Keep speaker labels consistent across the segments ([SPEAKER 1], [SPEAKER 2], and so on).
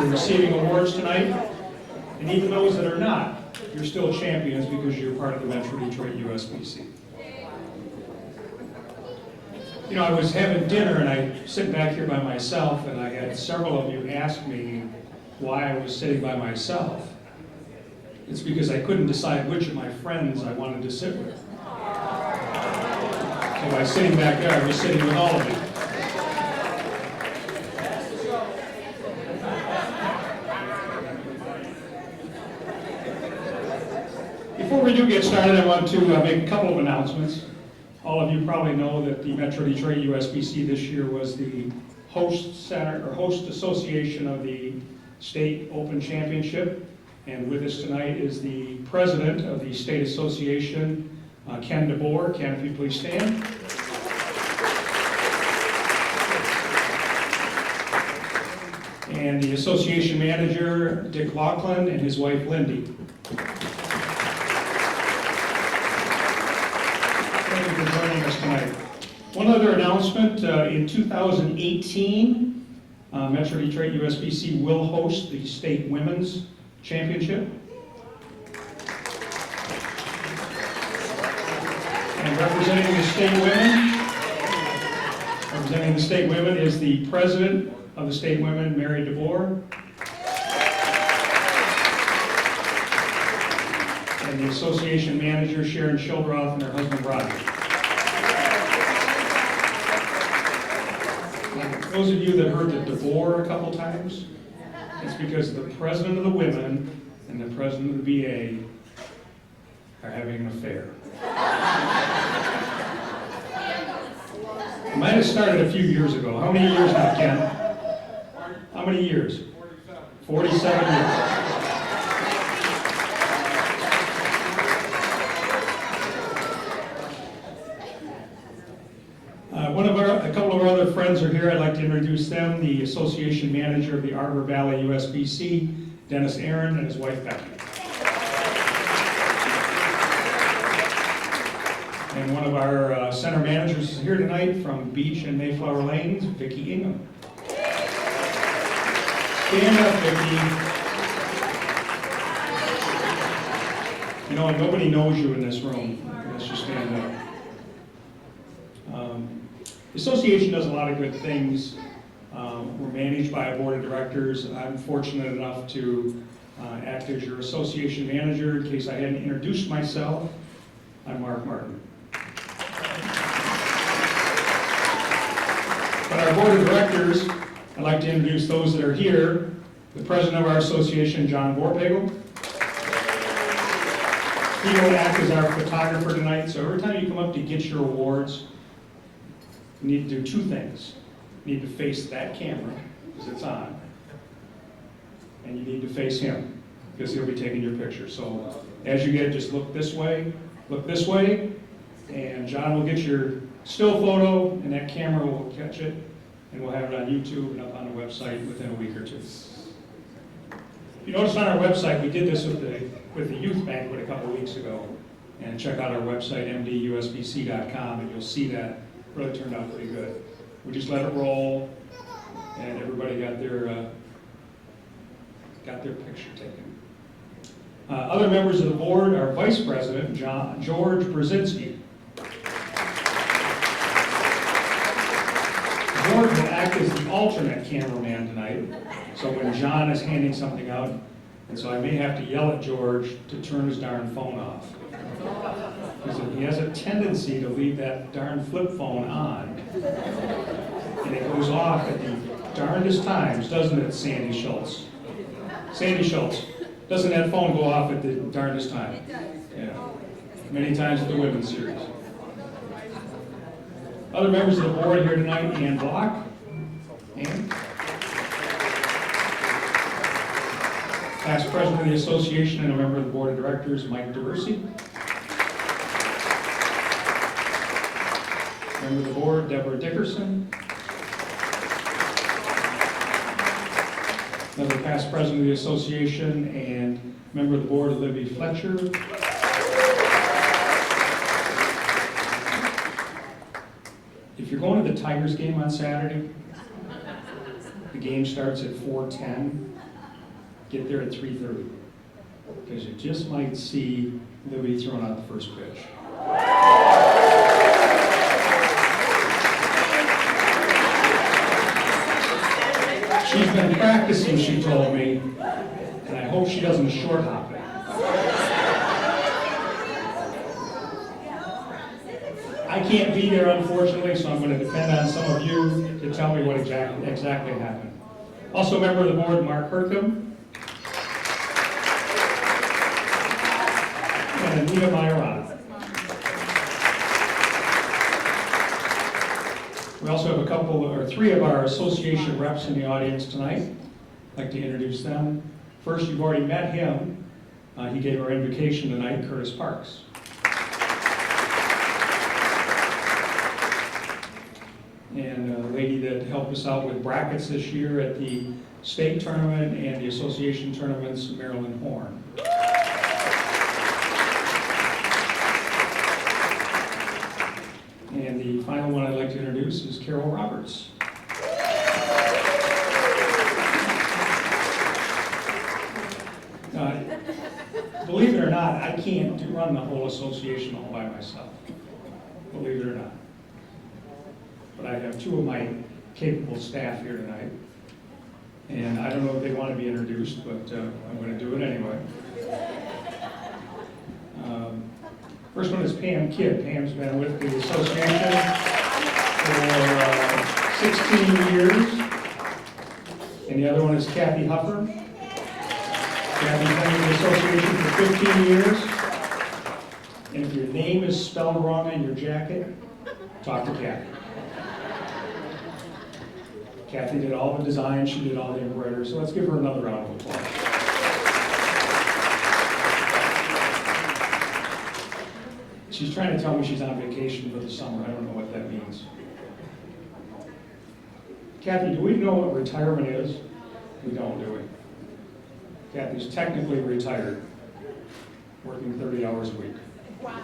[SPEAKER 1] are receiving awards tonight, and even those that are not, you're still champions because you're part of the Metro Detroit USBC. You know, I was having dinner and I sit back here by myself, and I had several of you ask me why I was sitting by myself. It's because I couldn't decide which of my friends I wanted to sit with. So by sitting back there, I was sitting with all of you. Before we do get started, I want to make a couple of announcements. All of you probably know that the Metro Detroit USBC this year was the host center or host association of the State Open Championship. And with us tonight is the president of the State Association, Ken DeBoer. Ken, if you please stand. And the association manager, Dick Laughlin, and his wife, Lindy. Thank you for joining us tonight. One other announcement, in 2018, Metro Detroit USBC will host the State Women's Championship. And representing the state women is the president of the State Women, Mary DeBoer. And the association manager, Sharon Shildroth, and her husband, Roger. Those of you that heard the DeBoer a couple times, it's because the president of the women and the president of the VA are having an affair. It might have started a few years ago. How many years now, Ken? How many years? 47 years. A couple of our other friends are here. I'd like to introduce them. The association manager of the Arbor Valley USBC, Dennis Aaron, and his wife, Becky. And one of our center managers is here tonight from Beach and Mayflower Lanes, Vicki Ingham. Stand up, Vicki. You know, nobody knows you in this room. Let's just stand up. The association does a lot of good things. We're managed by a board of directors. I'm fortunate enough to act as your association manager. In case I hadn't introduced myself, I'm Mark Martin. But our board of directors, I'd like to introduce those that are here. The president of our association, John Vorpagel. He will act as our photographer tonight, so every time you come up to get your awards, you need to do two things. You need to face that camera, because it's on, and you need to face him, because he'll be taking your picture. So as you get it, just look this way, and John will get your still photo, and that camera will catch it, and we'll have it on YouTube and up on the website within a week or two. You notice on our website, we did this with the youth banquet a couple weeks ago, and check out our website, mdusbc.com, and you'll see that really turned out pretty good. We just let it roll, and everybody got their picture taken. Other members of the board are Vice President George Brzezinski. George will act as the alternate cameraman tonight, so when John is handing something out, and so I may have to yell at George to turn his darn phone off. Because he has a tendency to leave that darn flip phone on. And it goes off at the darndest times, doesn't it, Sandy Schultz? Sandy Schultz, doesn't that phone go off at the darndest time? Yeah. Many times at the women's series. Other members of the board here tonight, Ann Block. Ann? Past president of the association and a member of the board of directors, Mike DeBercy. Member of the board, Deborah Dickerson. Another past president of the association and member of the board, Olivia Fletcher. If you're going to the Tigers game on Saturday, the game starts at 4:10. get there at 3:30, because you just might see Libby throwing out the first pitch. She's been practicing, she told me, and I hope she doesn't short hop it. I can't be there, unfortunately, so I'm going to depend on some of you to tell me what exactly happened. Also, a member of the board, Mark Hercom, and Anita Majorana. We also have three of our association reps in the audience tonight. I'd like to introduce them. First, you've already met him. He gave our invocation tonight, Curtis Parks. And a lady that helped us out with brackets this year at the state tournament and the association tournaments, Marilyn Horn. And the final one I'd like to introduce is Carol Roberts. Believe it or not, I can't run the whole association all by myself. Believe it or not. But I have two of my capable staff here tonight. And I don't know if they want to be introduced, but I'm going to do it anyway. First one is Pam Kidd. Pam's been with the association for 16 years. And the other one is Kathy Huffer. Kathy's been with the association for 15 years. And if your name is spelled wrong on your jacket, talk to Kathy. Kathy did all the design, she did all the embroidery, so let's give her another round of applause. She's trying to tell me she's on vacation for the summer. I don't know what that means. Kathy, do we know what retirement is? We don't, do we? Kathy's technically retired, working 30 hours a week.
[SPEAKER 2] Wow.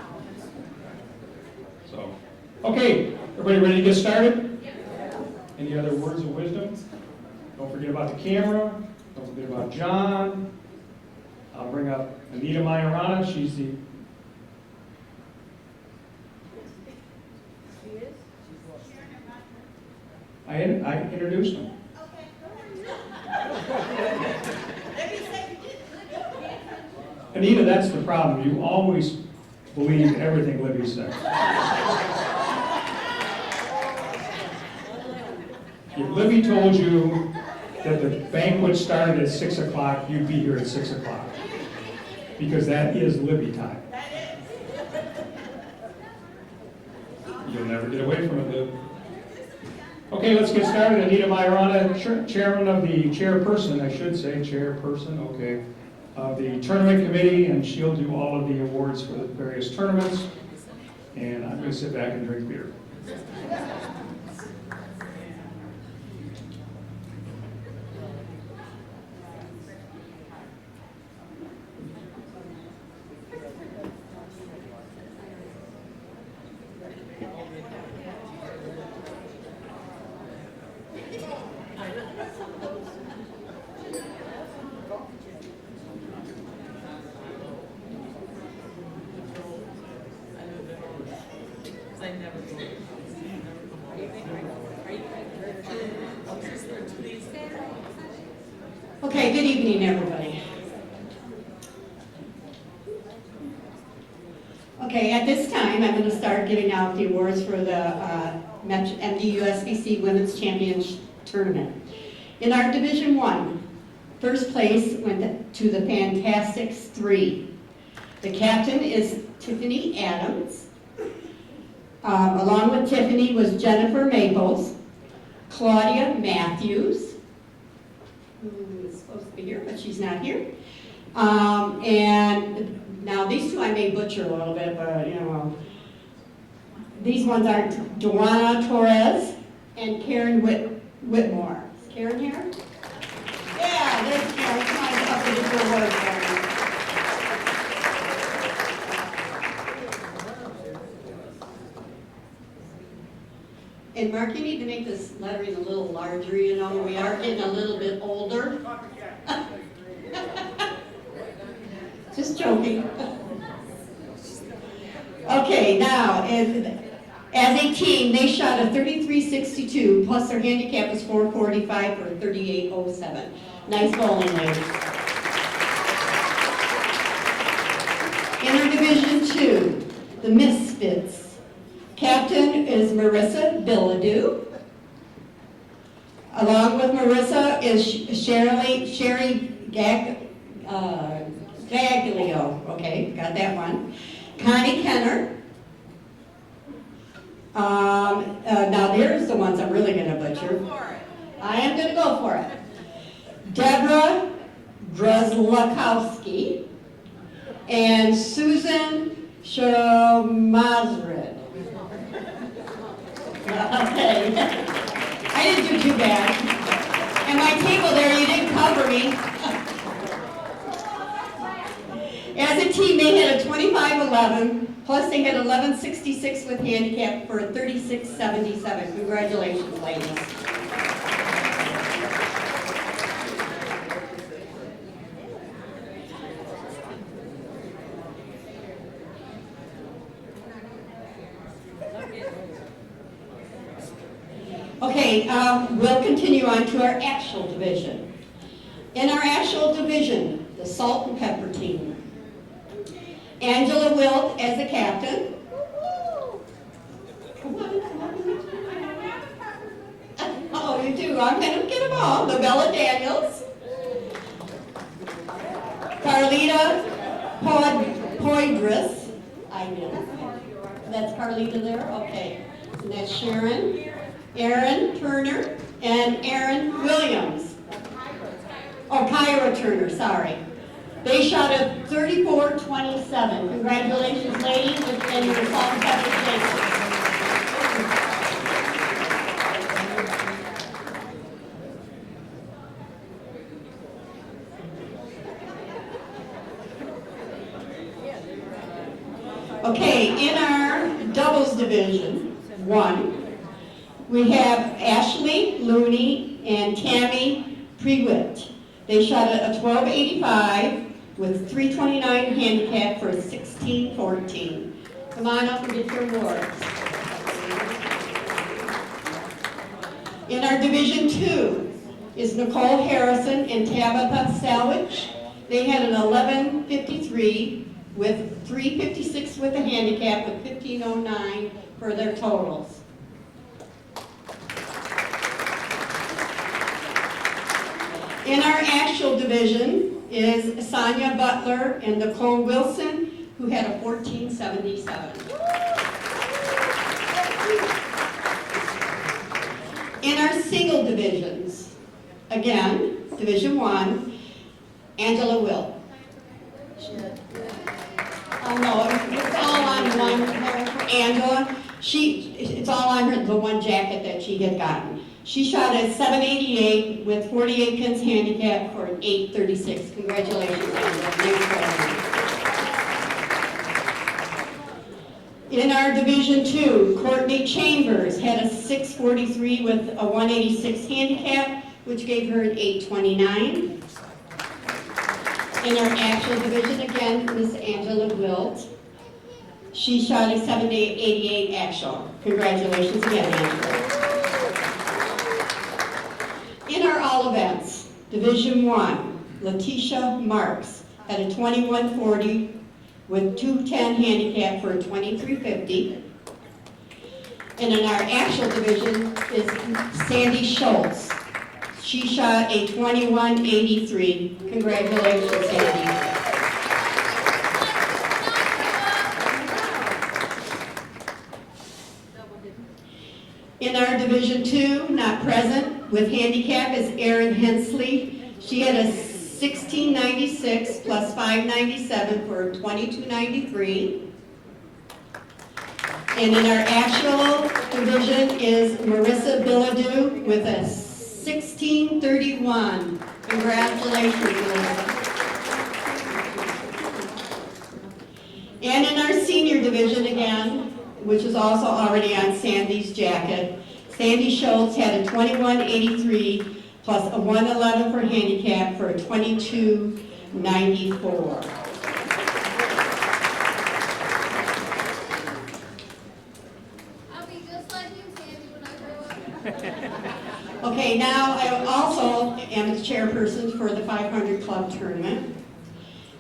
[SPEAKER 1] So, okay, everybody ready to get started? Any other words of wisdom? Don't forget about the camera. Don't forget about John. I'll bring up Anita Majorana. She's the... I introduced him. Anita, that's the problem. You always believe everything Libby says. If Libby told you that the banquet started at 6 o'clock, you'd be here at 6 o'clock. Because that is Libby time. You'll never get away from it, Lib. Okay, let's get started. Anita Majorana, chairman of the chairperson, I should say, chairperson, okay, of the tournament committee, and she'll do all of the awards for the various tournaments. And I'm going to sit back and drink beer.
[SPEAKER 2] Okay, good evening, everybody. Okay, at this time, I'm going to start giving out the awards for the mdusbc Women's Champions Tournament. In our Division 1, first place went to the Fantastics 3. The captain is Tiffany Adams. Along with Tiffany was Jennifer Maples, Claudia Matthews, who is supposed to be here, but she's not here. And now these two I may butcher a little bit, but you know, these ones are Joanna Torres and Karen Whitmore. Is Karen here? Yeah, there's Karen. Come on up to the award, Karen. And Mark, you need to make this lettering a little larger, you know, we are getting a little bit older. Just joking. Okay, now, as a team, they shot a 33.62, plus their handicap was 445 for a 38.07. Nice bowling, ladies. In our Division 2, the Misfits. Captain is Marissa Bilodeau. Along with Marissa is Sherry Gaglio. Okay, got that one. Connie Kenner. Now there's the ones I'm really going to butcher. I am going to go for it. Deborah Druzlakowski and Susan Shomazrid. Okay. I didn't do too bad. And my table there, you didn't cover me. As a team, they had a 25-11, plus they had 11.66 with handicap for a 36.77. Congratulations, ladies. Okay, we'll continue on to our actual division. In our actual division, the salt and pepper team. Angela Wilt as the captain. Come on. Oh, you do. I'm going to get them all. Novella Daniels. Carlita Poydris. I know. That's Carlita there? Okay. And that's Sharon. Aaron Turner and Aaron Williams. Oh, Kyra Turner, sorry. They shot a 34.27. Congratulations, ladies, and your salt and pepper steak. Okay, in our doubles division, 1, we have Ashley Looney and Tammy Prewitt. They shot at a 12.85 with 329 handicap for a 16.14. Come on up and get your awards. In our Division 2 is Nicole Harrison and Tabitha Salwich. They had an 11.53 with 3.56 with a handicap with 15.09 for their totals. In our actual division is Sonia Butler and Nicole Wilson, who had a 14.77. In our single divisions, again, Division 1, Angela Wilt. Oh no, it's all on one for Angela. It's all on her, the one jacket that she had gotten. She shot at 7.88 with 48 pins handicap for an 8.36. Congratulations, Angela. In our Division 2, Courtney Chambers had a 6.43 with a 1.86 handicap, which gave her an 8.29. In our actual division, again, Miss Angela Wilt. She shot a 7.88 actual. Congratulations again, Angela. In our all events, Division 1, Letitia Marks had a 21.40 with 210 handicap for a 23.50. And in our actual division is Sandy Schultz. She shot a 21.83. Congratulations, Sandy. In our Division 2, not present, with handicap is Erin Hensley. She had a 16.96 plus 5.97 for 22.93. And in our actual division is Marissa Bilodeau with a 16.31. Congratulations, Marissa. And in our senior division again, which is also already on Sandy's jacket, Sandy Schultz had a 21.83 plus a 111 for handicap for a 22.94. Okay, now I also am the chairperson for the 500 Club Tournament.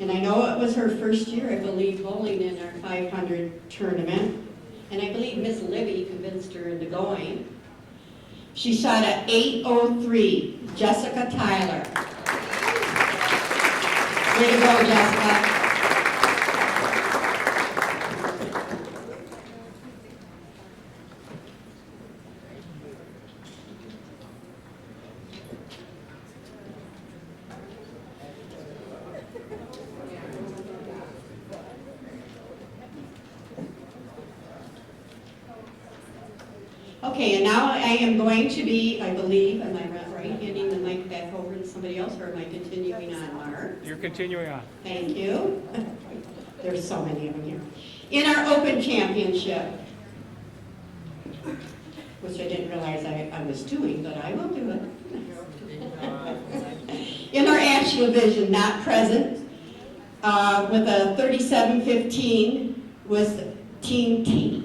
[SPEAKER 2] And I know it was her first year, I believe, bowling in our 500 tournament. And I believe Miss Libby convinced her into going. She shot at 8:03, Jessica Tyler. Way to go, Jessica. Okay, and now I am going to be, I believe, am I right, handing the mic back over to somebody else, or am I continuing on, Mark?
[SPEAKER 3] You're continuing on.
[SPEAKER 2] Thank you. There's so many of them here. In our Open Championship, which I didn't realize I was doing, but I will do it. In our Action Division, not present, with a 37-15 was Team T.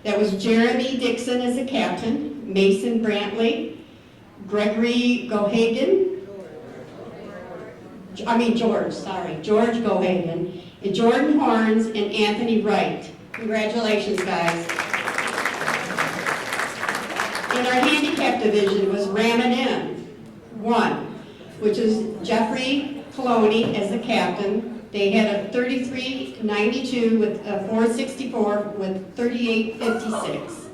[SPEAKER 2] That was Jeremy Dixon as a captain, Mason Brantley, Gregory George Gohagen, and Jordan Horns, and Anthony Wright. Congratulations, guys. In our handicap division was Ramanin, 1, which is Jeffrey Coloni as the captain. They had a 33.92 with a 464 with 38.56.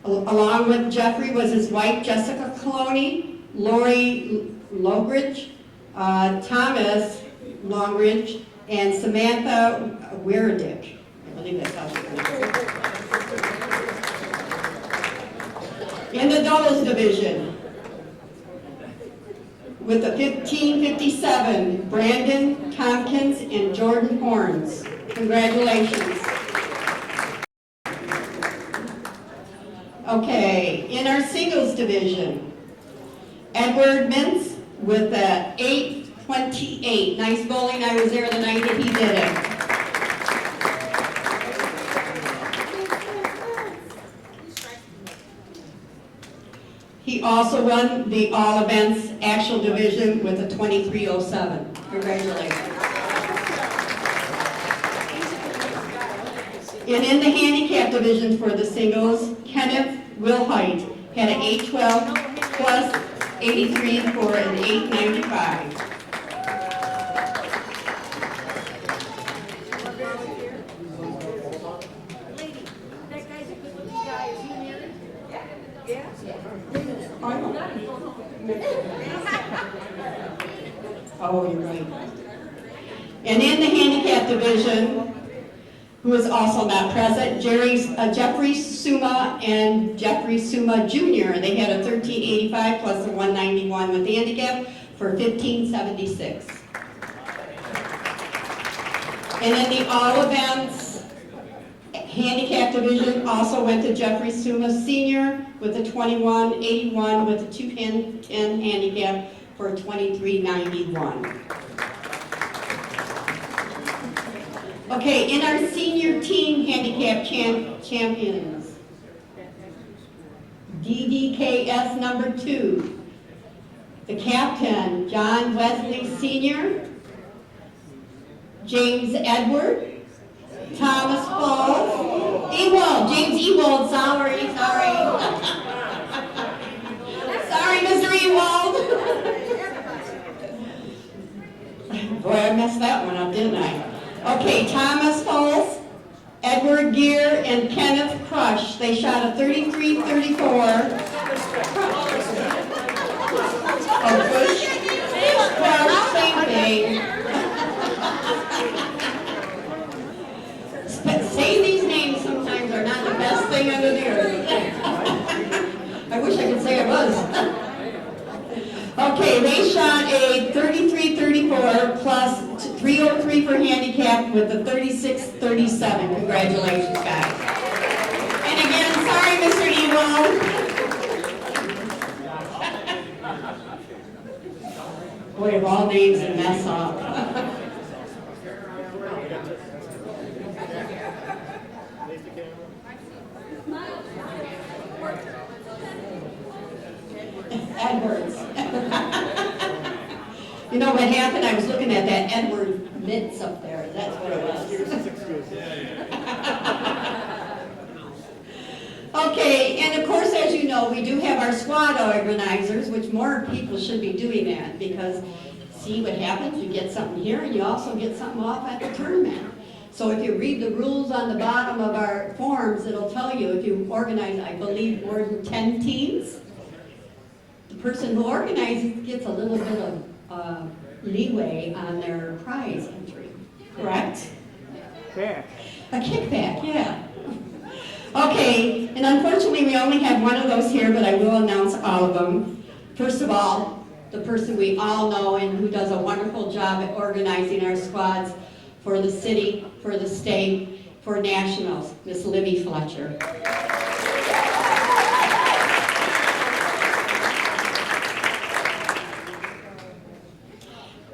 [SPEAKER 2] Along with Jeffrey was his wife Jessica Coloni, Lori Longridge, Thomas Longridge, and Samantha Weirdick. I believe that's how she pronounces it. In the doubles division, with the 15-57, Brandon Tompkins and Jordan Horns. Congratulations. Okay, in our singles division, Edward Mintz with the 8.28. Nice bowling. I was there the night that he did it. He also won the all events actual division with a 23.07. Congratulations. And in the handicap division for the singles, Kenneth Wilhite had an 812 plus 83 for an 895. Oh, you're right. And in the handicap division, who is also not present, Jeffrey Suma and Jeffrey Suma Jr. They had a 1385 plus a 191 with the handicap for 1576. And in the all events handicap division also went to Jeffrey Suma Sr. with a 2181 with a 210 handicap for 2391. Okay, in our senior team handicap champions, DDKS number 2, the captain, John Wesley Sr., James Edward, Thomas Paul, James Ewald, sorry. Sorry, Mr. Ewald. Boy, I messed that one up, didn't I? Okay, Thomas Falls, Edward Gear, and Kenneth Crush. They shot a 33-34. Bush, Crush, same thing. Say these names sometimes are not the best thing under the earth. I wish I could say it was. Okay, they shot a 33-34 plus 303 for handicap with a 36-37. Congratulations, guys. And again, sorry, Mr. Ewald. Boy, of all names and mess up. Edwards. You know what happened? I was looking at that Edward Mitts up there. That's what it was. Okay, and of course, as you know, we do have our squad organizers, which more people should be doing that, because see what happens? You get something here, and you also get something off at the tournament. So if you read the rules on the bottom of our forms, it'll tell you if you organize, I believe, more than 10 teams, the person who organizes gets a little bit of leeway on their prize entry, correct?
[SPEAKER 3] Yeah.
[SPEAKER 2] A kickback, yeah. Okay, and unfortunately we only have one of those here, but I will announce all of them. First of all, the person we all know and who does a wonderful job at organizing our squads for the city, for the state, for nationals, Miss Libby Fletcher.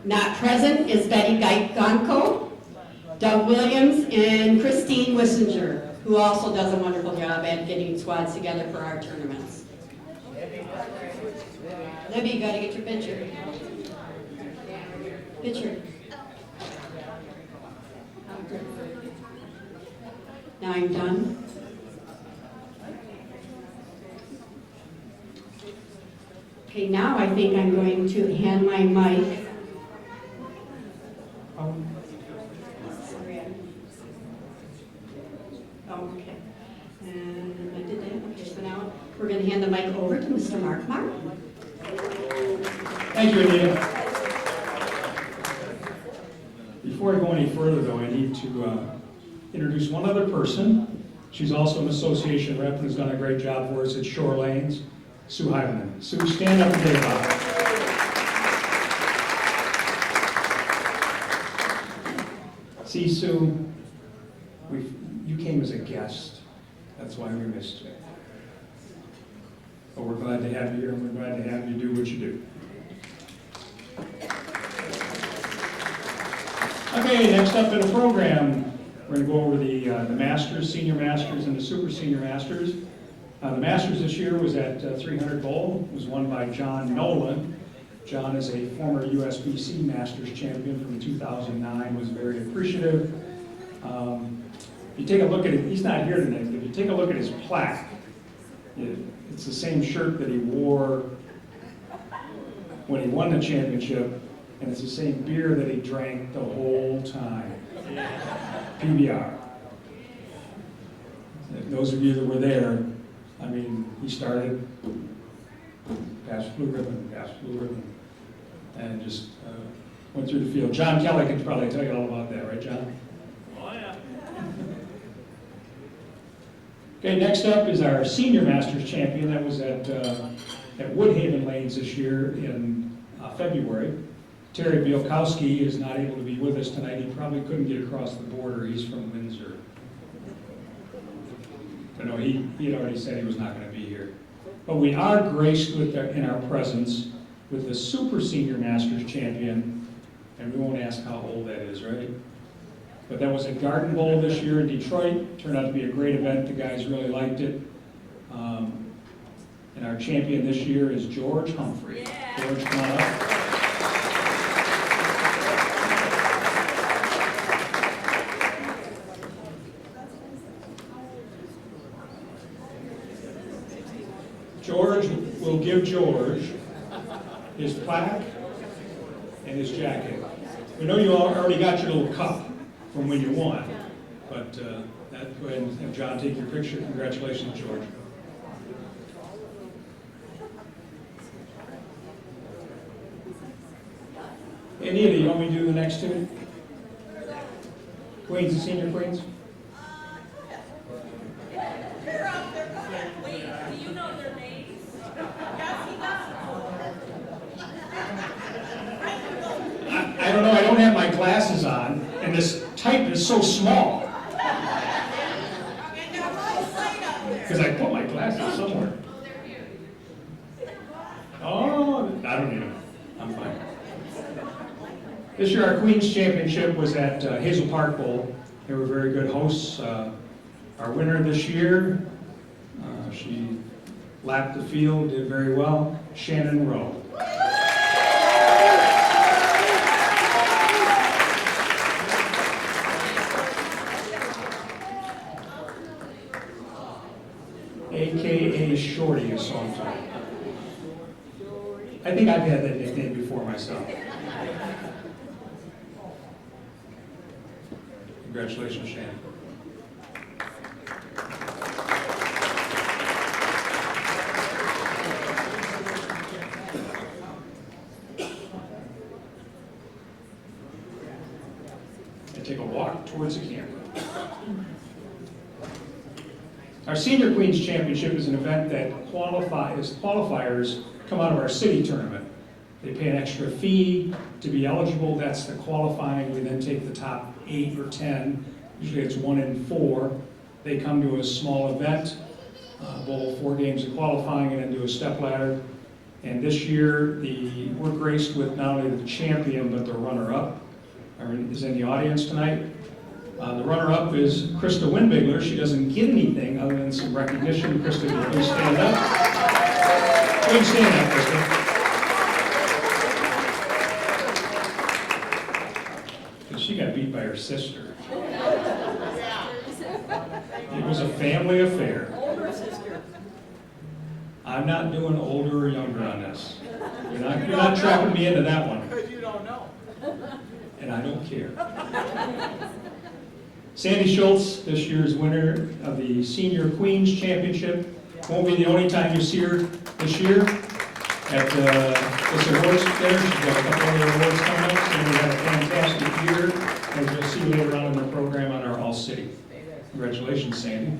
[SPEAKER 2] Not present is Betty Gonko, Doug Williams, and Christine Wissinger, who also does a wonderful job at getting squads together for our tournaments. Libby, you gotta get your picture. Picture. Now I'm done. Okay, now I think I'm going to hand my mic. Sorry. Okay. And I did that. Okay, so now we're going to hand the mic over to Mr. Mark Martin.
[SPEAKER 1] Thank you, Anita. Before I go any further, though, I need to introduce one other person. She's also an association rep and has done a great job for us at Shore Lanes, Sue Heidemann. Sue, stand up and take a bow. See, Sue, you came as a guest. That's why we missed you. But we're glad to have you here, and we're glad to have you do what you do. Okay, next up in the program, we're going to go over the Masters, Senior Masters, and the Super Senior Masters. The Masters this year was at 300 Bowl. It was won by John Nolan. John is a former USBC Masters champion from 2009, was very appreciative. If you take a look at it, he's not here tonight, but if you take a look at his plaque, it's the same shirt that he wore when he won the championship, and it's the same beer that he drank the whole time. PBR. Those of you that were there, I mean, he started, passed blue ribbon, and just went through the field. John Kelly can probably tell you all about that, right, John?
[SPEAKER 3] Oh, yeah.
[SPEAKER 1] Okay, next up is our Senior Masters champion. That was at Woodhaven Lanes this year in February. Terry Bielkowski is not able to be with us tonight. He probably couldn't get across the border. He's from Windsor. But no, he had already said he was not going to be here. But we are graced with in our presence with the Super Senior Masters champion, and we won't ask how old that is, right? But that was at Garden Bowl this year in Detroit. Turned out to be a great event. The guys really liked it. And our champion this year is George Humphrey. Yeah. George, come on up. George will give George his plaque and his jacket. We know you already got your little cup from when you won, but go ahead and have John take your picture. Congratulations, George. Anita, you want me to do the next two? Queens, the senior queens? I don't know, I don't have my glasses on, and this type is so small. Because I put my glasses somewhere. Oh, I don't need them. I'm fine. This year our Queen's Championship was at Hazel Park Bowl. They were very good hosts. Our winner this year, she lapped the field, did very well, Shannon Rowe. AKA Shorty is sometimes. I think I've had that nickname before myself. Congratulations, Shannon. And take a walk towards the camera. Our Senior Queens Championship is an event that qualifiers come out of our city tournament. They pay an extra fee to be eligible. That's the qualifying. We then take the top 8 or 10. Usually it's 1 in 4. They come to a small event, bowl 4 games of qualifying, and then do a step ladder. And this year, we're graced with not only the champion, but the runner-up is in the audience tonight. The runner-up is Krista Winbigler. She doesn't get anything other than some recognition. Krista, can you please stand up? Please stand up, Krista. Because she got beat by her sister. It was a family affair.
[SPEAKER 3] Older sister.
[SPEAKER 1] I'm not doing older or younger on this. You're not trapping me into that one.
[SPEAKER 3] Because you don't know.
[SPEAKER 1] And I don't care. Sandy Schultz, this year's winner of the Senior Queens Championship. Won't be the only time you see her this year at this awards dinner. She's got a couple other awards coming up. Sandy had a fantastic year, as you'll see later on in the program on our All City. Congratulations, Sandy.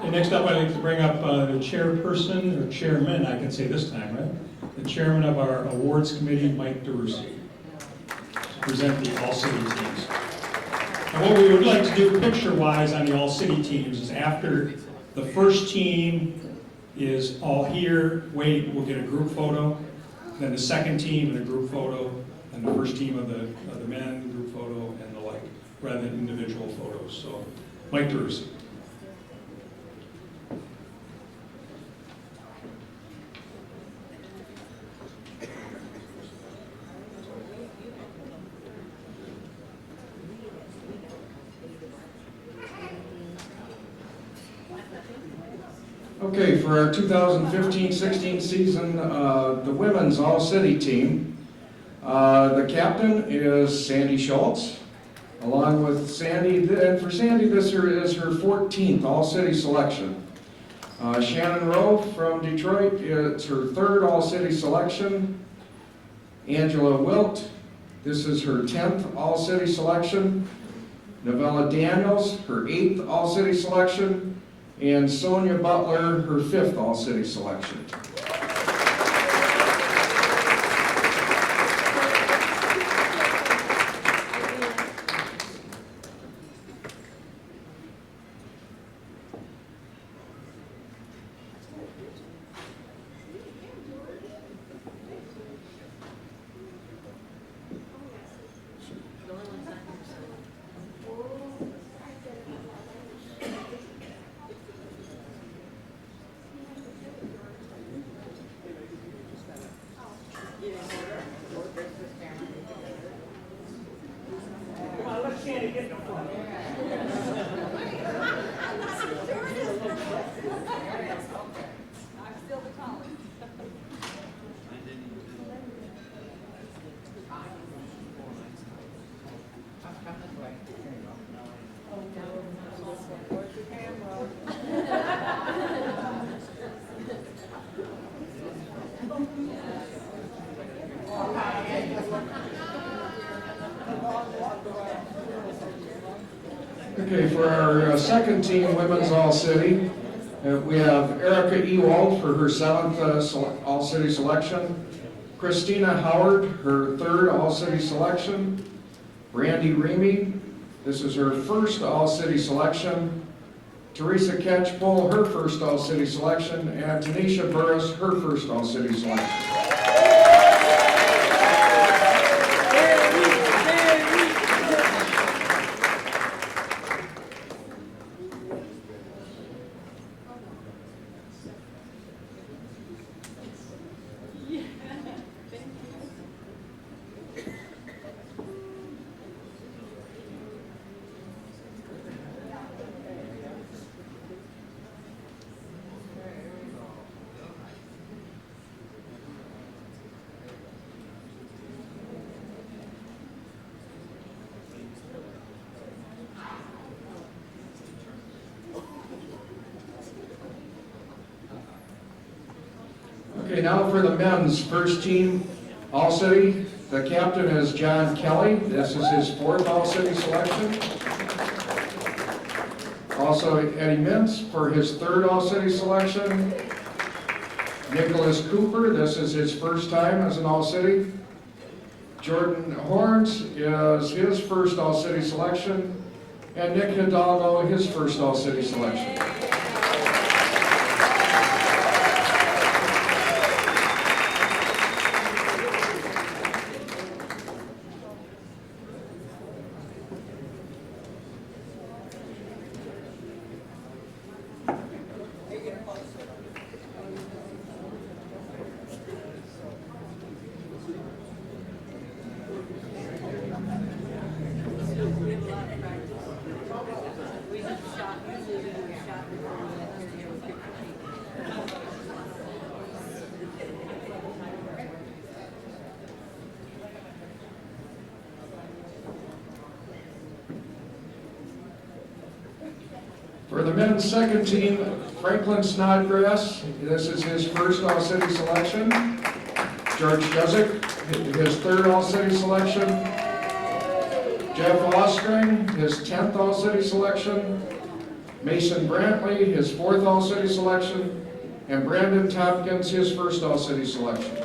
[SPEAKER 1] And next up, I'd like to bring up the chairperson, or chairman, I can say this time, right? The chairman of our awards committee, Mike DeRusi, to present the all-city teams. And what we would like to do picture-wise on the all-city teams is after the first team is all here, we'll get a group photo, then the second team and a group photo, and the first team of the men, group photo, and the like, rather than individual photos. So, Mike DeRusi.
[SPEAKER 4] Okay, for our 2015-16 season, the women's all-city team, the captain is Sandy Schultz, along with Sandy, and for Sandy this is her 14th all-city selection. Shannon Rowe from Detroit, it's her 3rd all-city selection. Angela Wilt, this is her 10th all-city selection. Novella Daniels, her 8th all-city selection. And Sonia Butler, her 5th all-city selection.
[SPEAKER 1] Come on, let's Sandy get in the front.
[SPEAKER 4] Okay, for our second team, women's all-city, we have Erica Ewald for her 7th all-city selection. Christina Howard, her 3rd all-city selection. Brandy Remy, this is her 1st all-city selection. Teresa Catchpole, her 1st all-city selection. And Tanisha Burris, her 1st all-city selection. Okay, now for the men's first team All-City. The captain is John Kelly. This is his 4th All-City selection. Also Eddie Mintz for his 3rd All-City selection. Nicholas Cooper, this is his first time as an All-City. Jordan Horns is his 1st All-City selection. And Nick Hidalgo, his 1st All-City selection. For the men's second team, Franklin Snodgrass, this is his 1st All-City selection. George Duzick, his 3rd All-City selection. Jeff Ostring, his 10th All-City selection. Mason Brantley, his 4th All-City selection. And Brandon Tompkins, his 1st All-City selection.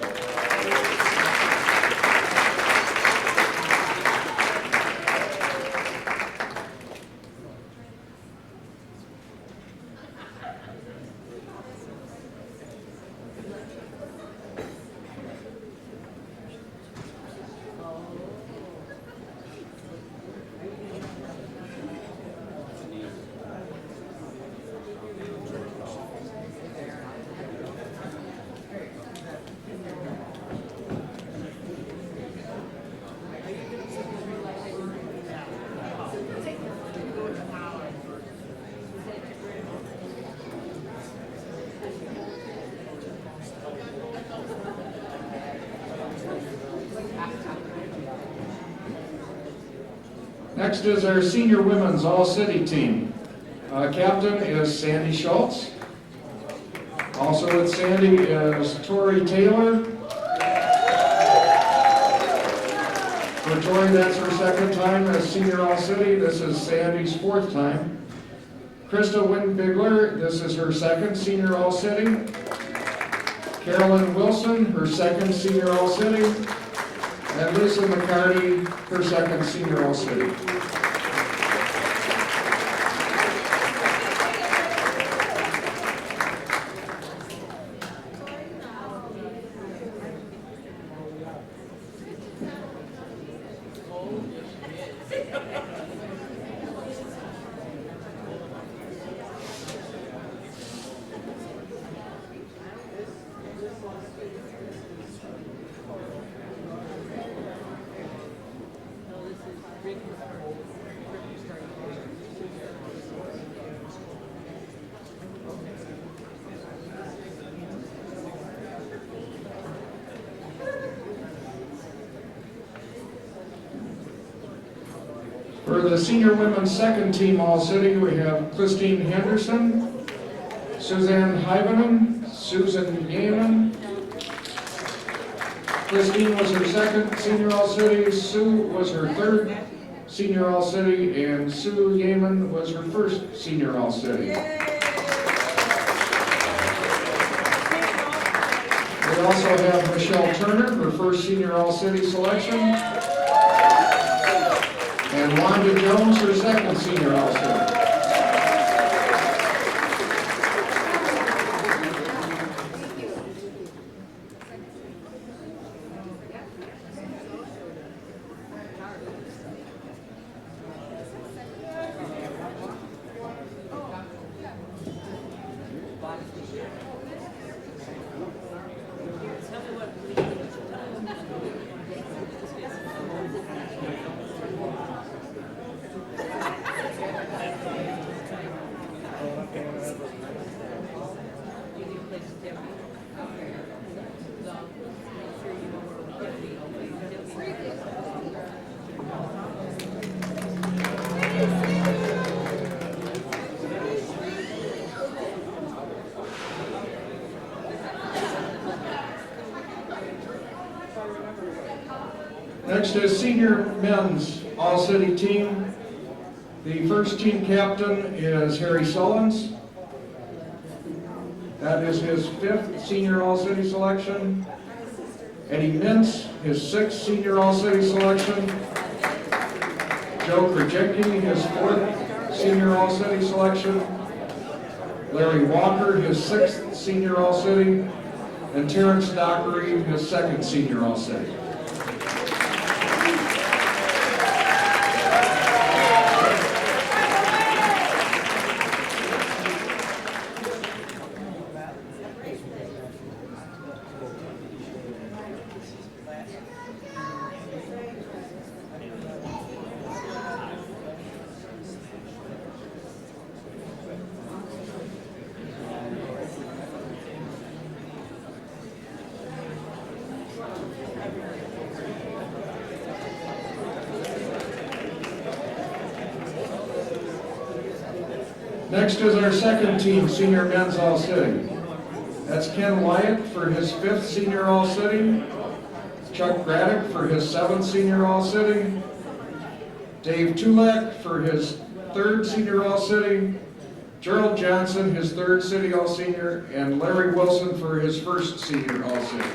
[SPEAKER 4] Next is our senior women's all-city team. Captain is Sandy Schultz. Also with Sandy is Tori Taylor. For Tori, that's her 2nd time as senior all-city. This is Sandy's 4th time. Krista Winbigler, this is her 2nd senior all-city. Carolyn Wilson, her 2nd senior all-city. And Lisa McCarty, her 2nd senior all-city. For the senior women's 2nd team all-city, we have Christine Henderson, Suzanne Hyvenen, Susan Yeaman. Christine was her 2nd senior all-city, Sue was her 3rd senior all-city, and Sue Yeaman was her 1st senior all-city. We also have Michelle Turner, her 1st senior all-city selection. And Wanda Jones, her 2nd senior all-city. Next is senior men's all-city team. The first team captain is Harry Sullins. That is his 5th senior all-city selection. Eddie Mintz, his 6th senior all-city selection. Joe Krajewski, his 4th senior all-city selection. Larry Walker, his 6th senior all-city. And Terrence Dockery, his 2nd senior all-city. Next is our 2nd team, senior men's all-city. That's Ken Wyatt for his 5th senior all-city, Chuck Braddock for his 7th senior all-city, Dave Tulak for his 3rd senior all-city, Gerald Johnson, his 3rd city all-senior, and Larry Wilson for his 1st senior all-city.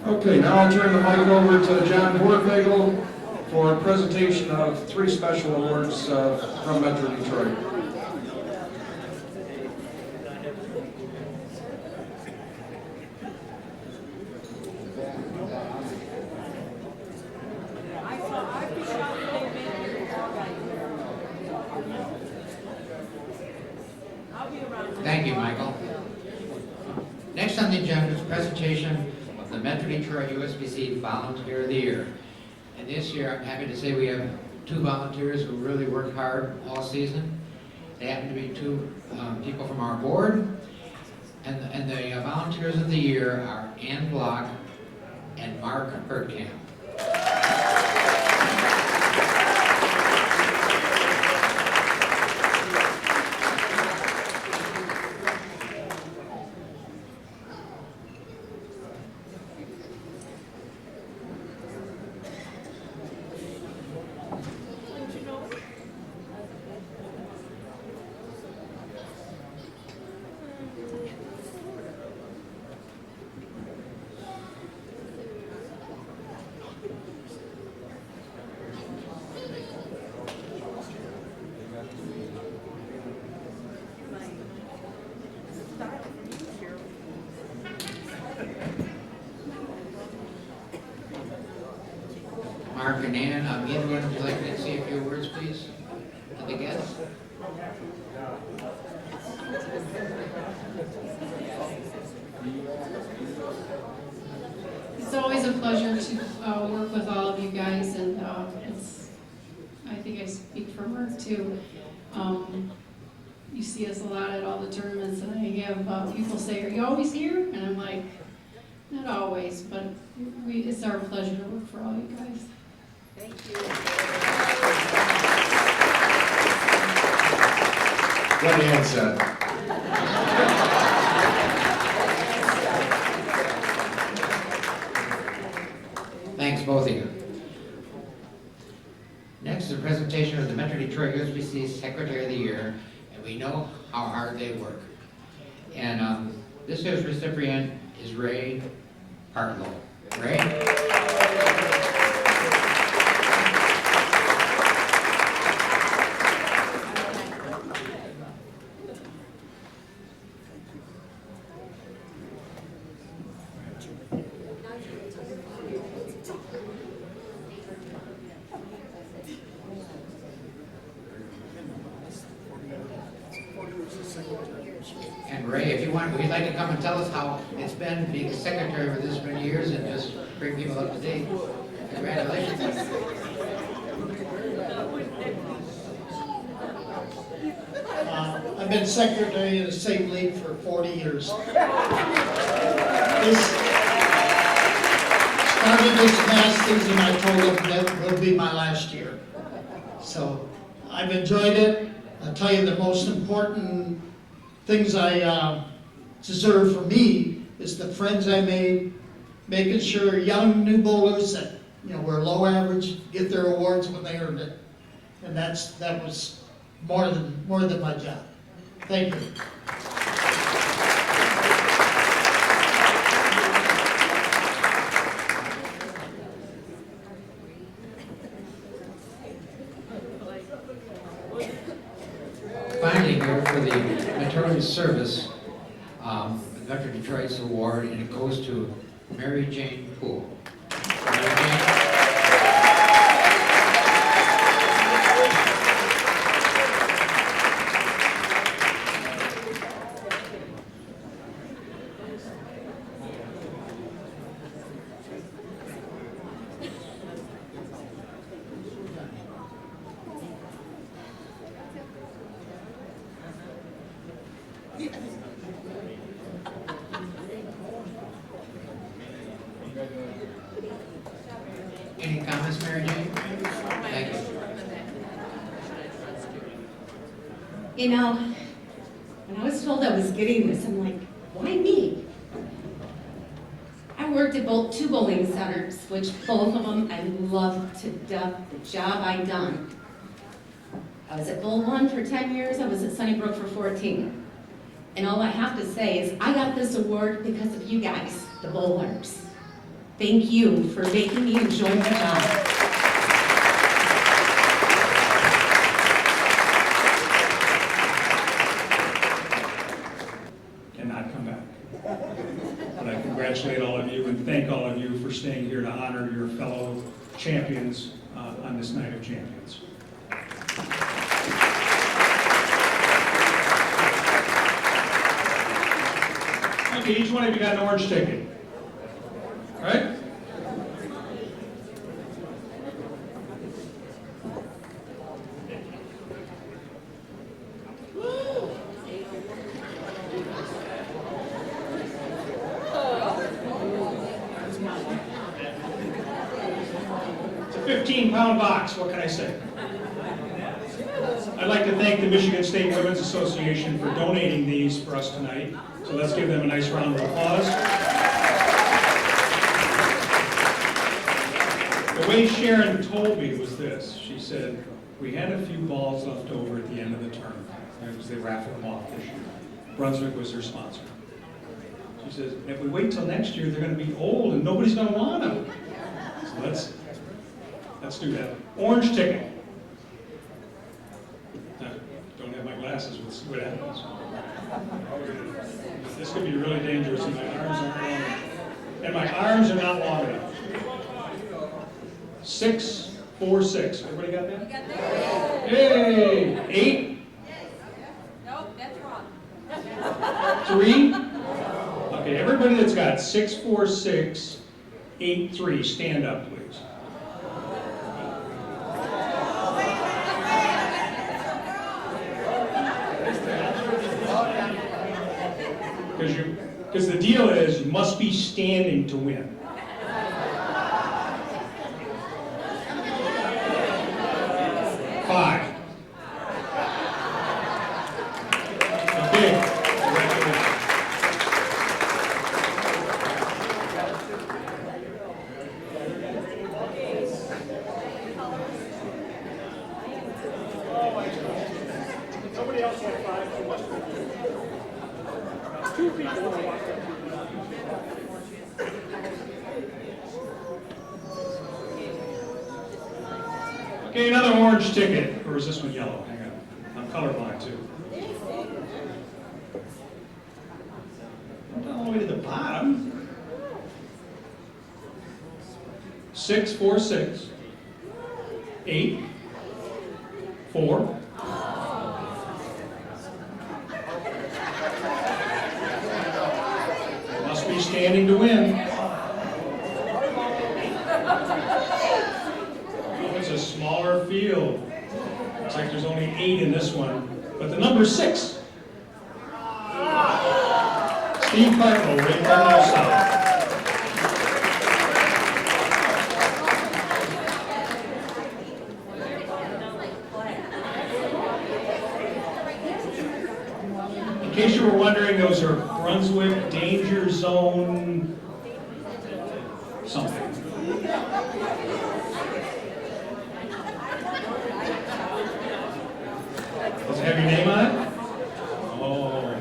[SPEAKER 4] Okay, now I'll turn the mic over to John Borthnagel for a presentation of 3 special awards from Metro Detroit.
[SPEAKER 5] Thank you, Michael. Next on the agenda is presentation of the Metro Detroit USBC Volunteer of the Year. And this year, I'm happy to say we have 2 volunteers who really worked hard all season. They happen to be 2 people from our board. And the volunteers of the year are Ann Block and Mark Hurtkamp. Mark and Ann, Edwin, would you like to say a few words, please, to the guests?
[SPEAKER 6] It's always a pleasure to work with all of you guys, and I think I speak for Mark too. You see us a lot at all the tournaments, and I have people say, "Are you always here?" And I'm like, "Not always, but it's our pleasure to work for all you guys."
[SPEAKER 7] Thank you.
[SPEAKER 4] What Ann said.
[SPEAKER 5] Thanks, both of you. Next is a presentation of the Metro Detroit USBC Secretary of the Year, and we know how hard they work. And this year's recipient is Ray Partlow. Ray? come and tell us how it's been being secretary for this many years and just bring people up to date. Congratulations.
[SPEAKER 7] I've been secretary of the same league for 40 years. Started this past season, I told them that will be my last year. So I've enjoyed it. I'll tell you the most important things I deserve for me is the friends I made, making sure young new bowlers that were low average get their awards when they earned it, and that was more than my job. Thank you.
[SPEAKER 5] Finally, here for the Maternity Service Metro Detroit's award, and it goes to Mary Jane Poole. Mary Jane. Any comments, Mary Jane? Thank you.
[SPEAKER 2] You know, when I was told I was getting this, I'm like, why me? I worked at two bowling centers, which both of them I loved to death, the job I done. I was at Bowl 1 for 10 years, I was at Sunnybrook for 14. And all I have to say is I got this award because of you guys, the bowlers. Thank you for making me enjoy my job.
[SPEAKER 1] Cannot come back. But I congratulate all of you and thank all of you for staying here to honor your fellow champions on this night of champions. Okay, each one of you got an orange ticket. Right? It's a 15-pound box, what can I say? I'd like to thank the Michigan State Women's Association for donating these for us tonight. So let's give them a nice round of applause. The way Sharon told me was this. She said, we had a few balls left over at the end of the tournament because they raffled them off this year. Brunswick was their sponsor. She says, if we wait till next year, they're going to be old and nobody's going to want them. So let's do that. Orange ticket. Don't have my glasses, we'll see what happens. This could be really dangerous and my arms aren't long enough. And my arms are not long enough. 6, 4, 6. Everybody got that?
[SPEAKER 8] You got that?
[SPEAKER 1] Yay! 8?
[SPEAKER 8] Yes. Nope, that's wrong.
[SPEAKER 1] 3? Okay, everybody that's got 6, 4, 6, 8, 3, stand up, please. Because the deal is, you must be standing to win. Five. Okay. Congratulations.
[SPEAKER 3] Somebody else had 5. Two people walked up.
[SPEAKER 1] Okay, another orange ticket. Or is this one yellow? Hang on. I'm colorblind too. I'm all the way to the bottom. 6, 4, 6. 8. 4. standing to win. Oh, it's a smaller field. Looks like there's only 8 in this one. But the number 6. Steve Partlow, Ray Partlow South. In case you were wondering, those are Brunswick Danger Zone something. Does it have your name on it? Oh.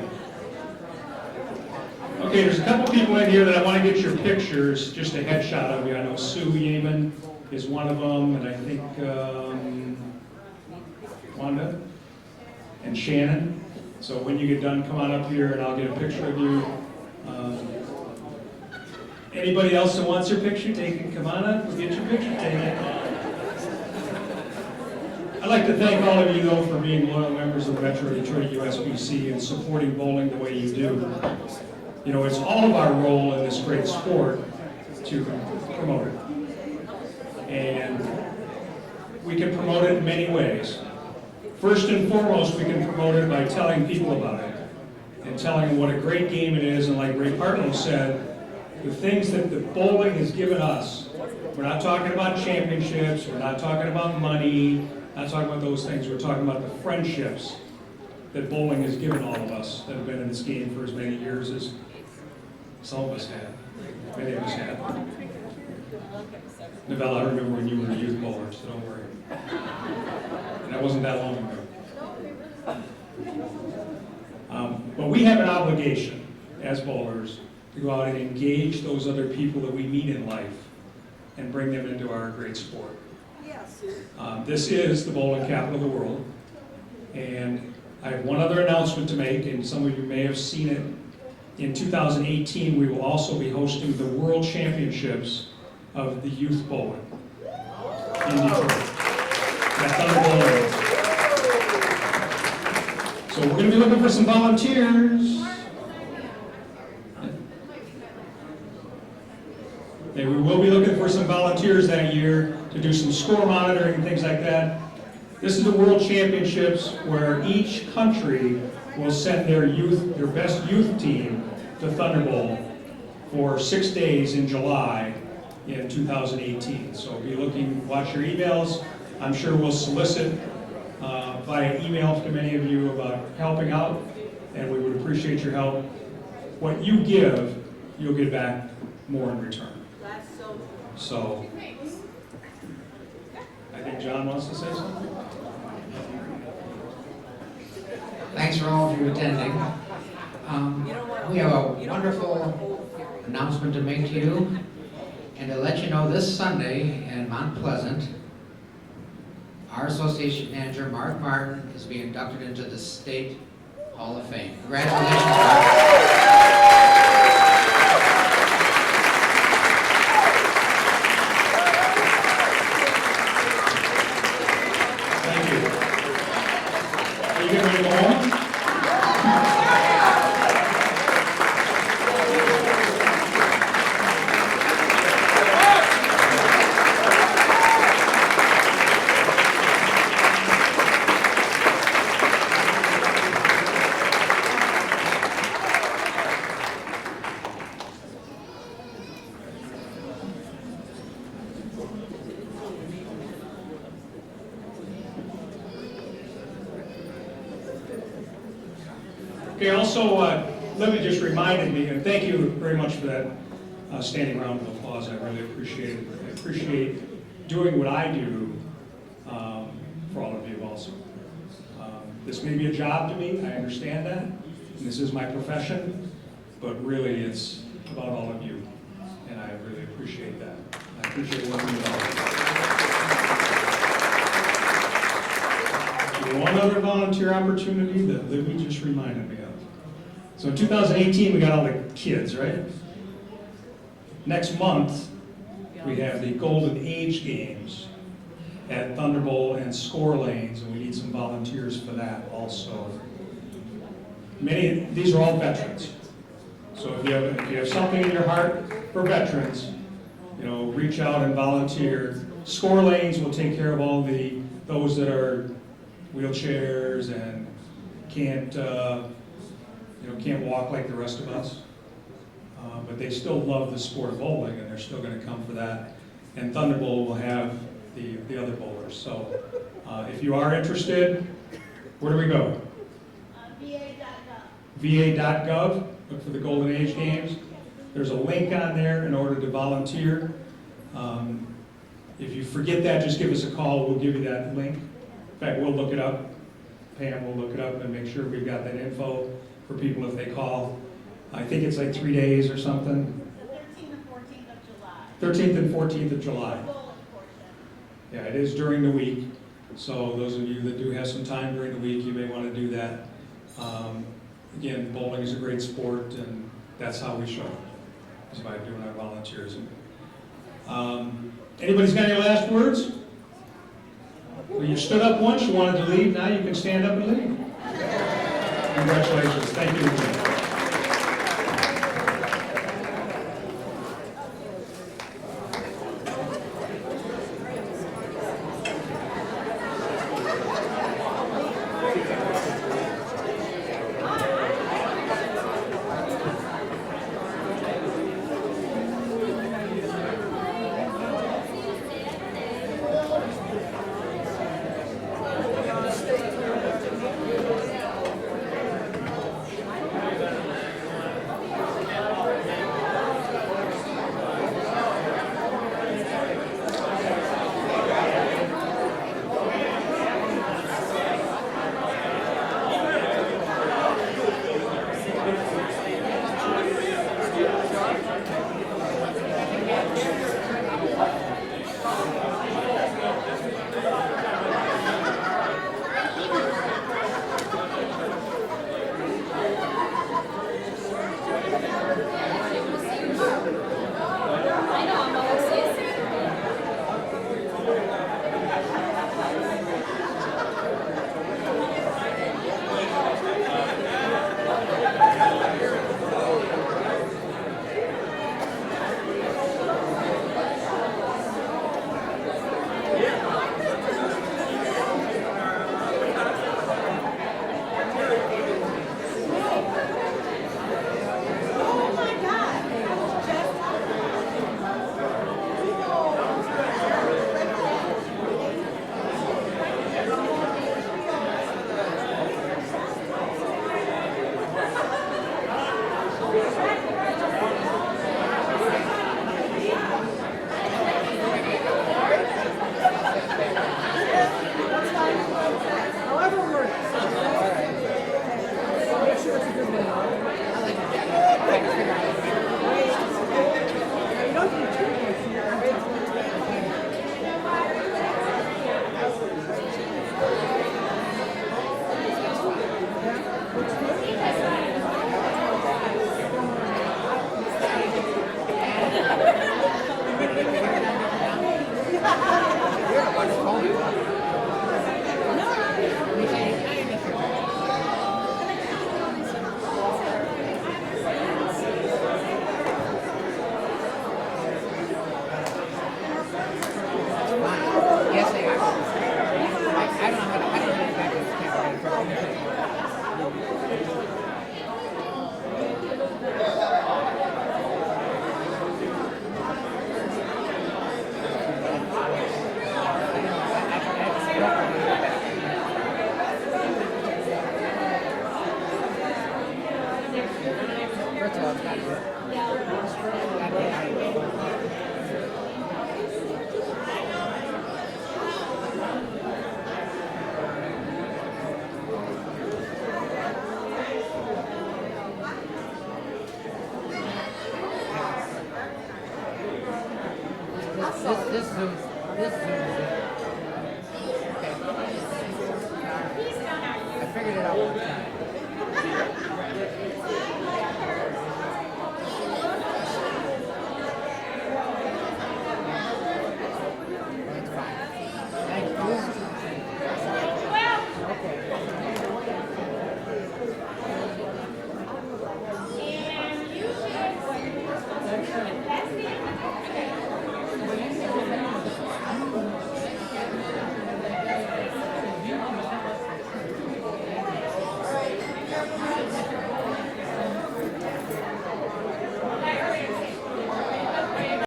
[SPEAKER 1] Okay, there's a couple people in here that I want to get your pictures, just a headshot of you. I know Sue Yeaman is one of them, and I think Wanda and Shannon. So when you get done, come on up here and I'll get a picture of you. Anybody else that wants your picture taken, come on up, we'll get your picture taken. I'd like to thank all of you, though, for being loyal members of the Metro Detroit USBC and supporting bowling the way you do. You know, it's all of our role in this great sport to promote it. And we can promote it in many ways. First and foremost, we can promote it by telling people about it and telling them what a great game it is. And like Ray Partlow said, the things that the bowling has given us, we're not talking about championships, we're not talking about money, not talking about those things, we're talking about the friendships that bowling has given all of us that have been in this game for as many years as some of us had, many of us had. Novella, I remember when you were a youth bowler, so don't worry. And that wasn't that long ago. But we have an obligation as bowlers to go out and engage those other people that we meet in life and bring them into our great sport. This is the bowling capital of the world, and I have one other announcement to make, and some of you may have seen it. In 2018, we will also be hosting the World Championships of the Youth Bowling in Detroit. That's on the bowling. So we're going to be looking for some volunteers. And we will be looking for some volunteers that year to do some score monitoring and things like that. This is the World Championships where each country will send their best youth team to Thunderbolt for 6 days in July in 2018. So be looking, watch your emails. I'm sure we'll solicit via email to many of you about helping out, and we would appreciate your help. What you give, you'll get back more in return. So, I think John wants to say something.
[SPEAKER 5] Thanks for all of you attending. We have a wonderful announcement to make to you, and to let you know this Sunday in Mount Pleasant, our association manager, Mark Martin, is being inducted into the State Hall of Fame. Congratulations, Mark.
[SPEAKER 1] Okay, also, Libby just reminded me, and thank you very much for that standing round of applause. I really appreciate it. I appreciate doing what I do for all of you also. This may be a job to me, I understand that, and this is my profession, but really it's about all of you, and I really appreciate that. I appreciate working with all of you. One other volunteer opportunity that Libby just reminded me of. So in 2018, we got all the kids, right? Next month, we have the Golden Age Games at Thunderbolt and Score Lanes, and we need some volunteers for that also. These are all veterans. So if you have something in your heart for veterans, reach out and volunteer. Score lanes will take care of all those that are wheelchairs and can't walk like the rest of us. But they still love the sport of bowling, and they're still going to come for that. And Thunderbolt will have the other bowlers. So if you are interested, where do we go? va.gov. Look for the Golden Age Games. There's a link on there in order to volunteer. If you forget that, just give us a call. We'll give you that link. In fact, we'll look it up. Pam will look it up and make sure we've got that info for people if they call. I think it's like 3 days or something.
[SPEAKER 8] The 13th and 14th of July.
[SPEAKER 1] 13th and 14th of July.
[SPEAKER 8] Bowling portion.
[SPEAKER 1] Yeah, it is during the week. So those of you that do have some time during the week, you may want to do that. Again, bowling is a great sport, and that's how we show it, is by doing our volunteerism. Anybody's got any last words? Well, you stood up once, you wanted to leave, now you can stand up and leave. Congratulations, thank you.
[SPEAKER 5] This Zoom is it. Okay. I figured it out one time. That's fine. Thank you. Okay.
[SPEAKER 3] Right.